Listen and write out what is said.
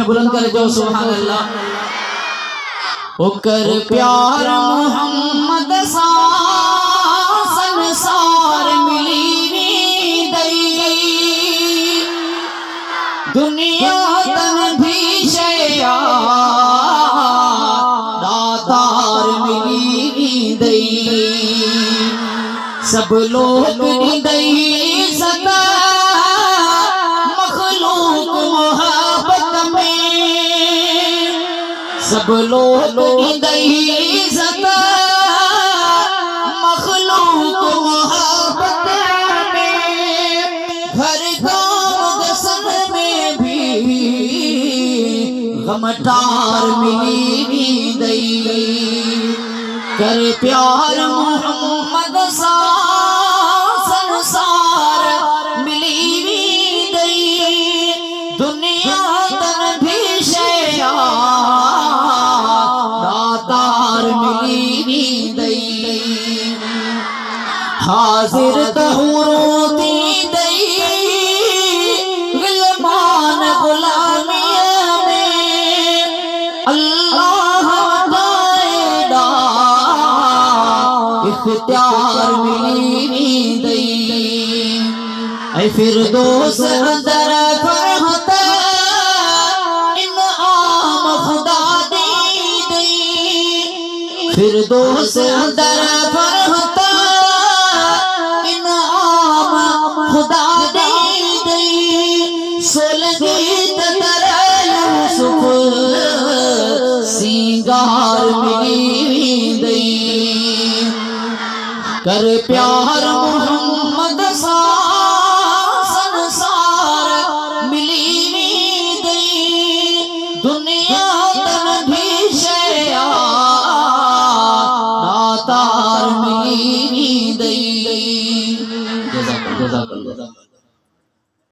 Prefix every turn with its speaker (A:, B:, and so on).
A: बुलंद कर जो सुभान अल्लाह। ओकर प्यार मोहम्मद सा संसार मिली दई, दुनिया तन भी शया दातार मिली दई। सब लोग दई सदा मखलूक मोहब्बत में, सब लोग दई सदा मखलूक मोहब्बत में। घर गाँव दसन में भी गमटार मिली दई। कर प्यार मोहम्मद सा संसार मिली दई, दुनिया तन भी शया दातार मिली दई। हाजिर तहुरोती दई गिलमान गुलामिया में, अल्लाह दाएदा इख्तियार मिली दई। ऐ फिरदौस दर फरहत इनाम खुदा दी दई, फिरदौस दर फरहत इनाम खुदा दी दई। सोलगीत दर यूसुफ सिंगार मिली दई। कर प्यार मोहम्मद सा संसार मिली दई, दुनिया तन भी शया दातार मिली दई। जज़ाकल्लाह।